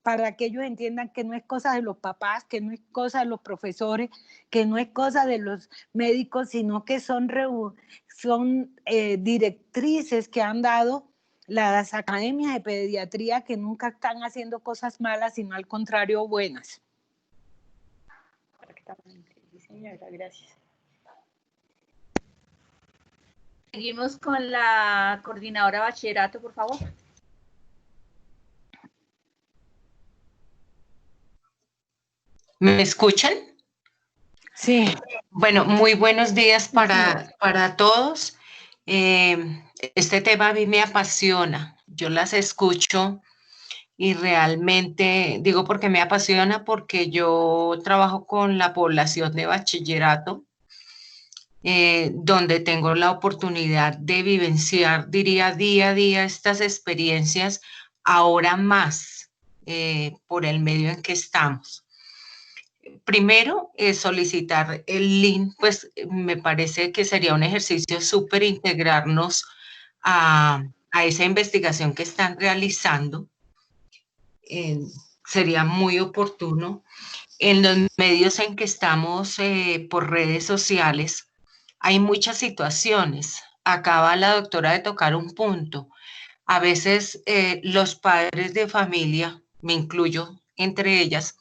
para que ellos entiendan que no es cosa de los papás, que no es cosa de los profesores, que no es cosa de los médicos, sino que son directrices que han dado las academias de pediatría, que nunca están haciendo cosas malas, sino al contrario, buenas. Exactamente, sí, señora, gracias. Seguimos con la coordinadora de bachillerato, por favor. ¿Me escuchan? Sí. Bueno, muy buenos días para todos. Este tema a mí me apasiona. Yo las escucho y realmente, digo porque me apasiona, porque yo trabajo con la población de bachillerato, donde tengo la oportunidad de vivenciar, diría, día a día estas experiencias, ahora más por el medio en que estamos. Primero, solicitar el link, pues me parece que sería un ejercicio súper integrarnos a esa investigación que están realizando. Sería muy oportuno. En los medios en que estamos por redes sociales, hay muchas situaciones. Acaba la doctora de tocar un punto. A veces los padres de familia, me incluyo entre ellas,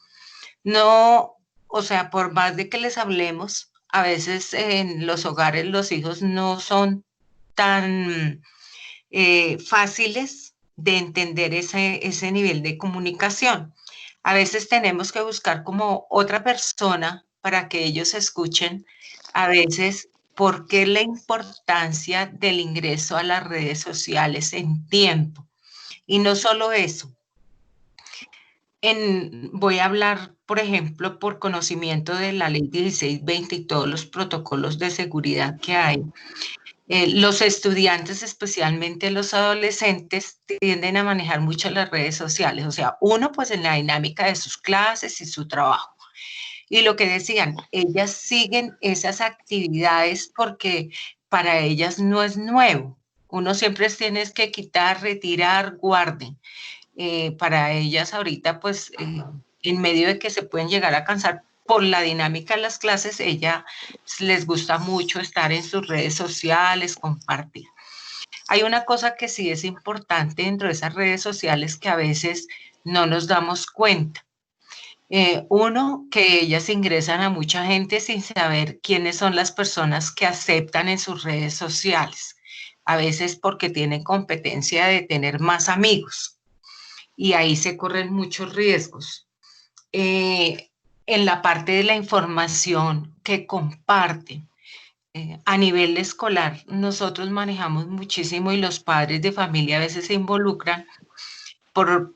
no, o sea, por más de que les hablemos, a veces en los hogares los hijos no son tan fáciles de entender ese nivel de comunicación. A veces tenemos que buscar como otra persona para que ellos escuchen. A veces, ¿por qué la importancia del ingreso a las redes sociales en tiempo? Y no solo eso. Voy a hablar, por ejemplo, por conocimiento de la ley 1620 y todos los protocolos de seguridad que hay. Los estudiantes, especialmente los adolescentes, tienden a manejar mucho las redes sociales. O sea, uno, pues en la dinámica de sus clases y su trabajo. Y lo que decían, ellas siguen esas actividades porque para ellas no es nuevo. Uno siempre tiene que quitar, retirar, guarden. Para ellas ahorita, pues, en medio de que se pueden llegar a cansar por la dinámica de las clases, ella les gusta mucho estar en sus redes sociales, compartir. Hay una cosa que sí es importante dentro de esas redes sociales que a veces no nos damos cuenta. Uno, que ellas ingresan a mucha gente sin saber quiénes son las personas que aceptan en sus redes sociales. A veces porque tienen competencia de tener más amigos. Y ahí se corren muchos riesgos. En la parte de la información que comparten, a nivel escolar, nosotros manejamos muchísimo y los padres de familia a veces se involucran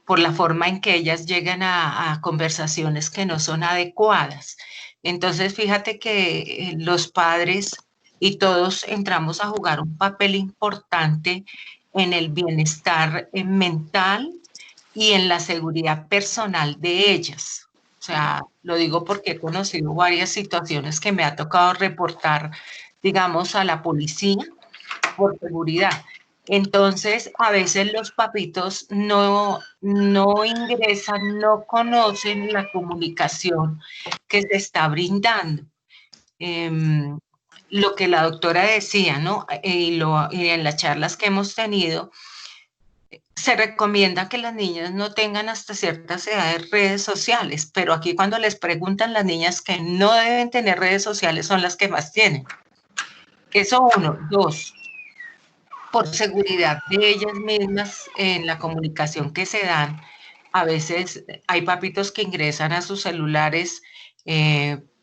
por la forma en que ellas llegan a conversaciones que no son adecuadas. Entonces, fíjate que los padres y todos entramos a jugar un papel importante en el bienestar mental y en la seguridad personal de ellas. O sea, lo digo porque he conocido varias situaciones que me ha tocado reportar, digamos, a la policía por seguridad. Entonces, a veces los papitos no ingresan, no conocen la comunicación que se está brindando. Lo que la doctora decía, ¿no? Y en las charlas que hemos tenido, se recomienda que las niñas no tengan hasta ciertas edades redes sociales, pero aquí cuando les preguntan las niñas que no deben tener redes sociales son las que más tienen. Eso uno. Dos, por seguridad de ellas mismas en la comunicación que se dan. A veces hay papitos que ingresan a sus celulares,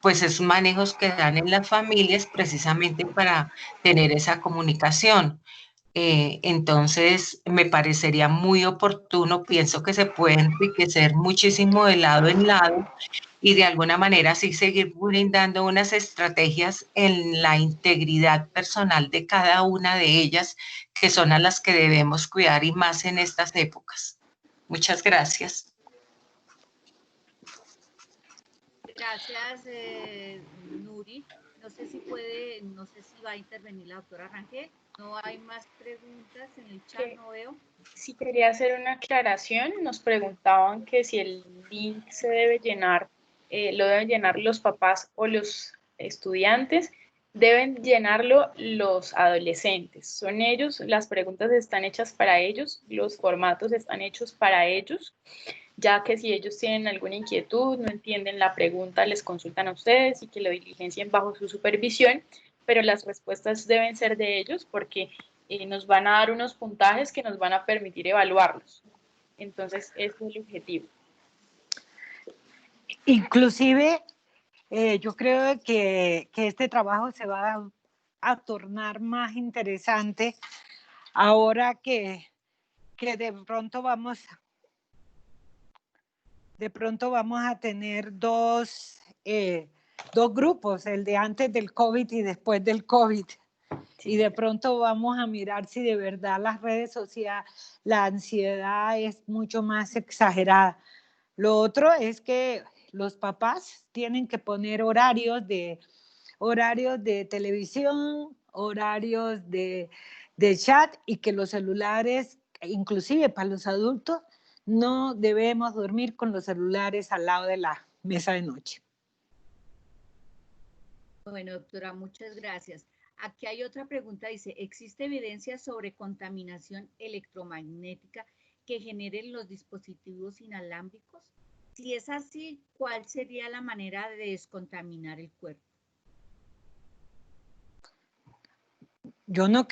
pues esos manejos que dan en las familias precisamente para tener esa comunicación. Entonces, me parecería muy oportuno, pienso que se puede enriquecer muchísimo de lado en lado y de alguna manera sí seguir brindando unas estrategias en la integridad personal de cada una de ellas, que son a las que debemos cuidar y más en estas épocas. Muchas gracias. Gracias, Nuri. No sé si va a intervenir la doctora Rangel. No hay más preguntas en el chat, no veo. Sí, quería hacer una aclaración. Nos preguntaban que si el link se debe llenar, lo deben llenar los papás o los estudiantes. Deben llenarlo los adolescentes. Son ellos, las preguntas están hechas para ellos, los formatos están hechos para ellos, ya que si ellos tienen alguna inquietud, no entienden la pregunta, les consultan a ustedes y que lo diligencien bajo su supervisión, pero las respuestas deben ser de ellos porque nos van a dar unos puntajes que nos van a permitir evaluarlos. Entonces, ese es el objetivo. Inclusive, yo creo que este trabajo se va a tornar más interesante ahora que de pronto vamos a tener dos grupos, el de antes del COVID y después del COVID. Sí. Y de pronto vamos a mirar si de verdad las redes sociales, la ansiedad es mucho más exagerada. Lo otro es que los papás tienen que poner horarios de televisión, horarios de chat, y que los celulares, inclusive para los adultos, no debemos dormir con los celulares al lado de la mesa de noche. Bueno, doctora, muchas gracias. Aquí hay otra pregunta, dice, ¿existe evidencia sobre contaminación electromagnética que generen los dispositivos inalámbricos? Si es así, ¿cuál sería la manera de descontaminar el cuerpo? No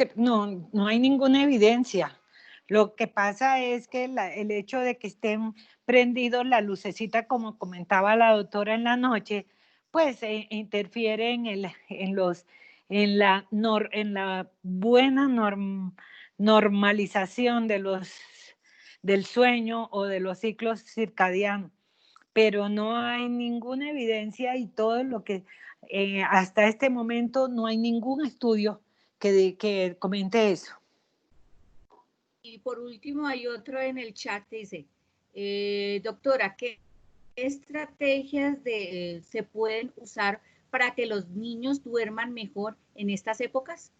hay ninguna evidencia. Lo que pasa es que el hecho de que estén prendidos la lucecita, como comentaba la doctora en la noche, pues interfiere en la buena normalización del sueño o de los ciclos circadianos. Pero no hay ninguna evidencia, y todo lo que hasta este momento no hay ningún estudio que comente eso. Y por último hay otro en el chat que dice, doctora, ¿qué estrategias se pueden usar para que los niños duerman mejor en estas épocas?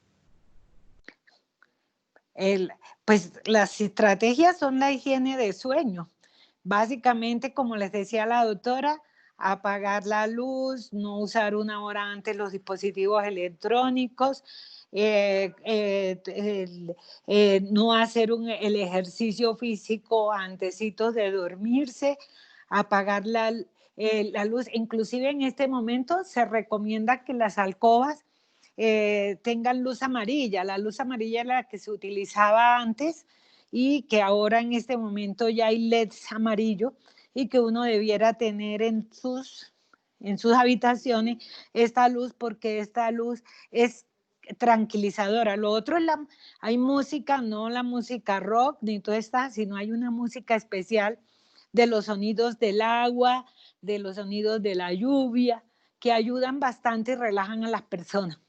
Pues las estrategias son la higiene de sueño. Básicamente, como les decía la doctora, apagar la luz, no usar una hora antes los dispositivos electrónicos, no hacer el ejercicio físico antecitos de dormirse, apagar la luz. Inclusive en este momento se recomienda que las alcobas tengan luz amarilla. La luz amarilla es la que se utilizaba antes y que ahora en este momento ya hay LEDs amarillos, y que uno debiera tener en sus habitaciones esta luz, porque esta luz es tranquilizadora. Lo otro es hay música, no la música rock ni todo está, sino hay una música especial de los sonidos del agua, de los sonidos de la lluvia, que ayudan bastante y relajan a las personas.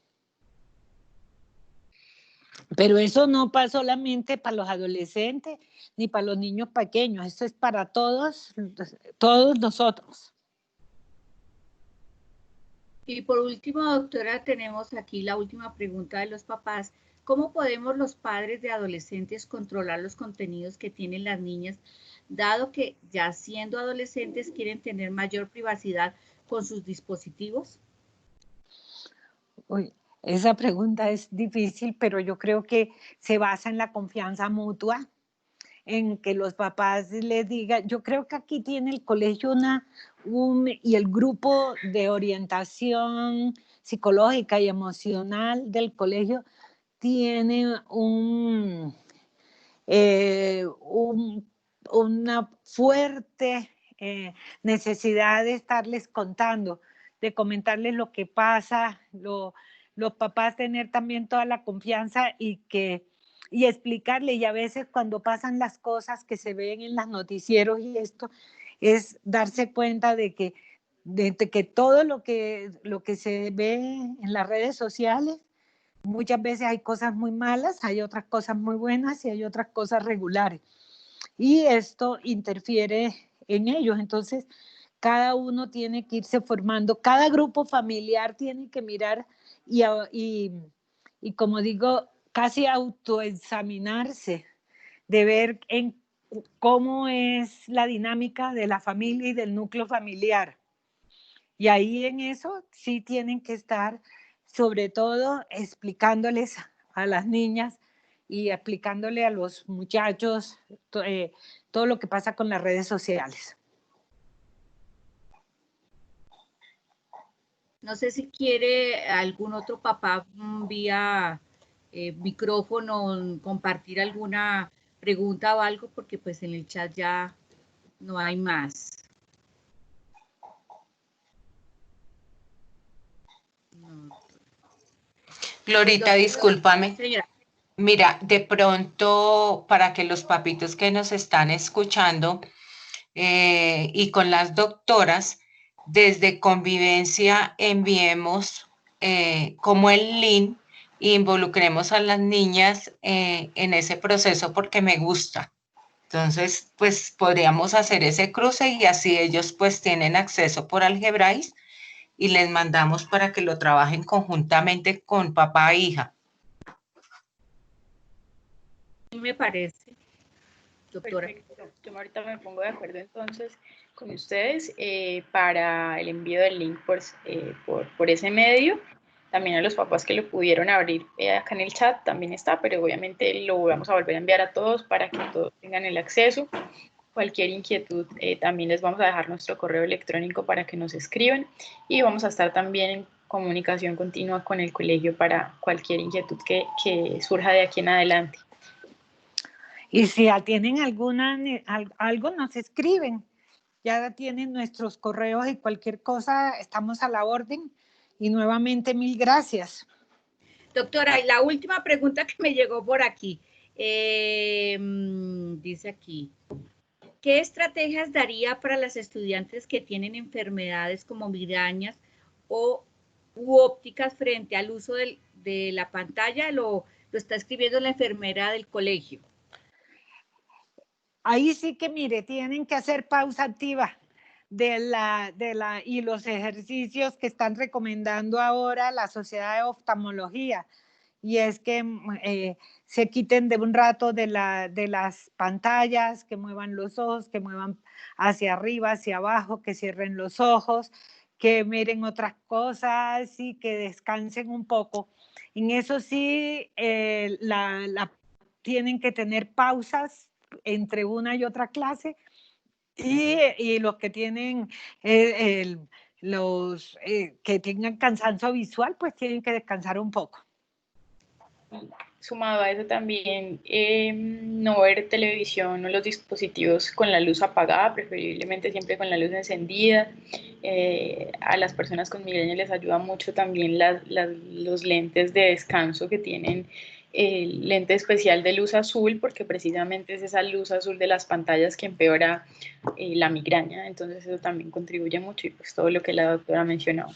Pero eso no pasa solamente para los adolescentes ni para los niños pequeños, esto es para todos nosotros. Y por último, doctora, tenemos aquí la última pregunta de los papás. ¿Cómo podemos los padres de adolescentes controlar los contenidos que tienen las niñas, dado que ya siendo adolescentes quieren tener mayor privacidad con sus dispositivos? Uy, esa pregunta es difícil, pero yo creo que se basa en la confianza mutua, en que los papás les digan. Yo creo que aquí tiene el colegio y el grupo de orientación psicológica y emocional del colegio tiene una fuerte necesidad de estarles contando, de comentarles lo que pasa, los papás tener también toda la confianza y explicarle, y a veces cuando pasan las cosas que se ven en los noticieros y esto, es darse cuenta de que todo lo que se ve en las redes sociales, muchas veces hay cosas muy malas, hay otras cosas muy buenas y hay otras cosas regulares. Y esto interfiere en ellos. Entonces, cada uno tiene que irse formando, cada grupo familiar tiene que mirar y como digo, casi autoexaminarse, de ver cómo es la dinámica de la familia y del núcleo familiar. Y ahí en eso sí tienen que estar, sobre todo, explicándoles a las niñas y explicándole a los muchachos todo lo que pasa con las redes sociales. No sé si quiere algún otro papá vía micrófono compartir alguna pregunta o algo, porque pues en el chat ya no hay más. No. Glorita, discúlpame. Señora. Mira, de pronto, para que los papitos que nos están escuchando y con las doctoras, desde Convivencia enviemos como el link e involucremos a las niñas en ese proceso porque me gusta. Entonces, pues podríamos hacer ese cruce y así ellos pues tienen acceso por Algebrais y les mandamos para que lo trabajen conjuntamente con papá e hija. Me parece, doctora. Perfecto. Yo ahorita me pongo de acuerdo entonces con ustedes para el envío del link por ese medio. También a los papás que lo pudieron abrir acá en el chat también está, pero obviamente lo vamos a volver a enviar a todos para que todos tengan el acceso. Cualquier inquietud también les vamos a dejar nuestro correo electrónico para que nos escriban y vamos a estar también en comunicación continua con el colegio para cualquier inquietud que surja de aquí en adelante. Y si tienen algo, nos escriben. Ya tienen nuestros correos y cualquier cosa, estamos a la orden. Y nuevamente, mil gracias. Doctora, y la última pregunta que me llegó por aquí. Dice aquí, ¿qué estrategias daría para las estudiantes que tienen enfermedades como migrañas u ópticas frente al uso de la pantalla? Lo está escribiendo la enfermera del colegio. Ahí sí que, mire, tienen que hacer pausa activa y los ejercicios que están recomendando ahora la Sociedad de Oftalmología. Y es que se quiten de un rato de las pantallas, que muevan los ojos, que muevan hacia arriba, hacia abajo, que cierren los ojos, que miren otras cosas y que descansen un poco. En eso sí, tienen que tener pausas entre una y otra clase y los que tienen que tengan cansancio visual, pues tienen que descansar un poco. Sumado a eso también, no ver televisión o los dispositivos con la luz apagada, preferiblemente siempre con la luz encendida. A las personas con migraña les ayuda mucho también los lentes de descanso que tienen el lente especial de luz azul, porque precisamente es esa luz azul de las pantallas que empeora la migraña. Entonces eso también contribuye mucho, y pues todo lo que la doctora mencionaba.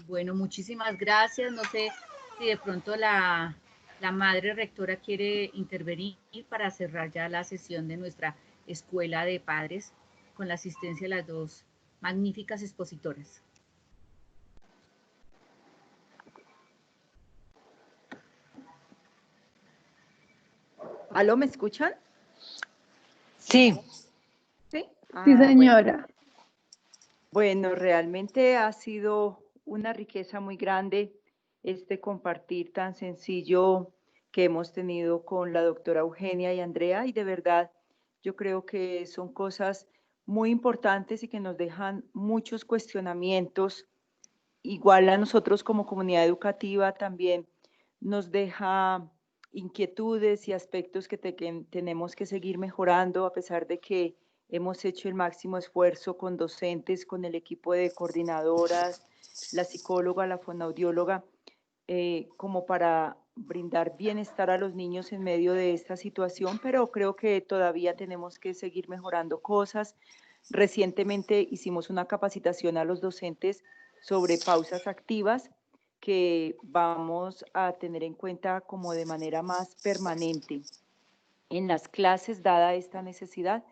Bueno, muchísimas gracias. No sé si de pronto la madre rectora quiere intervenir para cerrar ya la sesión de nuestra escuela de padres con la asistencia de las dos magníficas expositoras. ¿Aló, me escuchan? Sí. Sí, Sí, señora. Bueno, realmente ha sido una riqueza muy grande este compartir tan sencillo que hemos tenido con la doctora Eugenia y Andrea, y de verdad yo creo que son cosas muy importantes y que nos dejan muchos cuestionamientos. Igual a nosotros como comunidad educativa también nos deja inquietudes y aspectos que tenemos que seguir mejorando, a pesar de que hemos hecho el máximo esfuerzo con docentes, con el equipo de coordinadoras, la psicóloga, la fonoaudióloga, como para brindar bienestar a los niños en medio de esta situación, pero creo que todavía tenemos que seguir mejorando cosas. Recientemente hicimos una capacitación a los docentes sobre pausas activas que vamos a tener en cuenta como de manera más permanente en las clases, dada esta necesidad.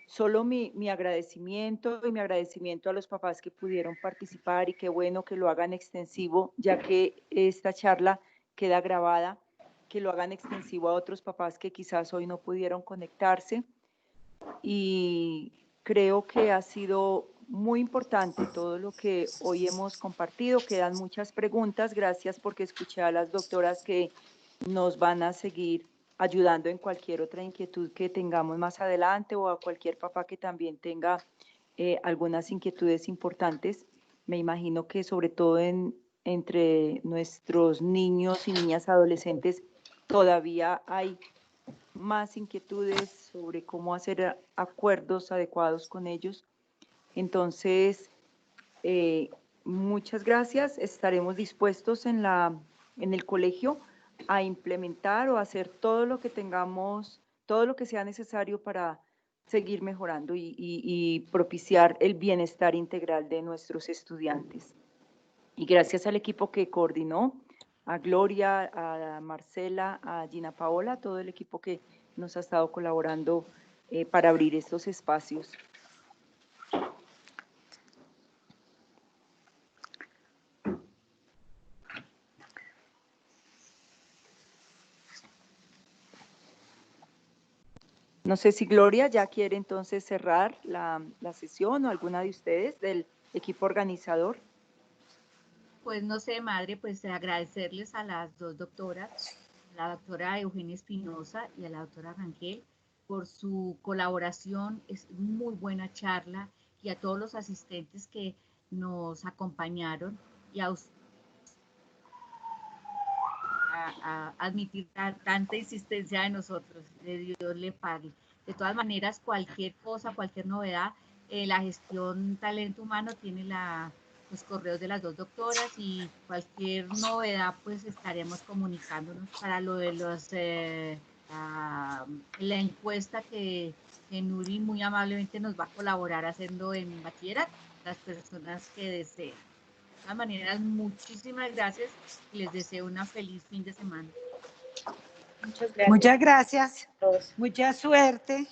Solo mi agradecimiento y mi agradecimiento a los papás que pudieron participar, y qué bueno que lo hagan extensivo, ya que esta charla queda grabada, que lo hagan extensivo a otros papás que quizás hoy no pudieron conectarse. Y creo que ha sido muy importante todo lo que hoy hemos compartido. Quedan muchas preguntas. Gracias porque escuché a las doctoras que nos van a seguir ayudando en cualquier otra inquietud que tengamos más adelante, o a cualquier papá que también tenga algunas inquietudes importantes. Me imagino que sobre todo entre nuestros niños y niñas adolescentes todavía hay más inquietudes sobre cómo hacer acuerdos adecuados con ellos. Entonces, muchas gracias. Estaremos dispuestos en el colegio a implementar o hacer todo lo que tengamos, todo lo que sea necesario para seguir mejorando y propiciar el bienestar integral de nuestros estudiantes. Y gracias al equipo que coordinó, a Gloria, a Marcela, a Gina Paola, todo el equipo que nos ha estado colaborando para abrir estos espacios. No sé si Gloria ya quiere entonces cerrar la sesión, o alguna de ustedes del equipo organizador. Pues no sé, madre, pues agradecerles a las dos doctoras, a la doctora Eugenia Espinosa y a la doctora Rangel, por su colaboración. Es muy buena charla, y a todos los asistentes que nos acompañaron, y a admitir tanta insistencia de nosotros. De Dios le pague. De todas maneras, cualquier cosa, cualquier novedad, la gestión talento humano tiene los correos de las dos doctoras, y cualquier novedad pues estaremos comunicándonos para lo de la encuesta que Nuri muy amablemente nos va a colaborar haciendo en bachillerato, las personas que deseen. De todas maneras, muchísimas gracias y les deseo una feliz fin de semana. Muchas gracias. Muchas gracias. Mucha suerte.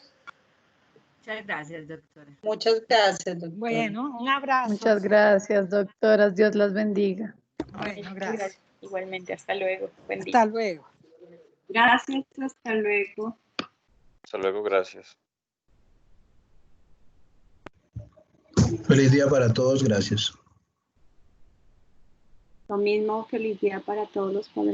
Muchas gracias, doctora. Muchas gracias, doctora. Bueno, un abrazo. Muchas gracias, doctoras. Dios las bendiga. Bueno, gracias. Igualmente, hasta luego. Buen día. Hasta luego. Gracias, hasta luego. Hasta luego, gracias. Feliz día para todos, gracias. Lo mismo, feliz día para todos los padres.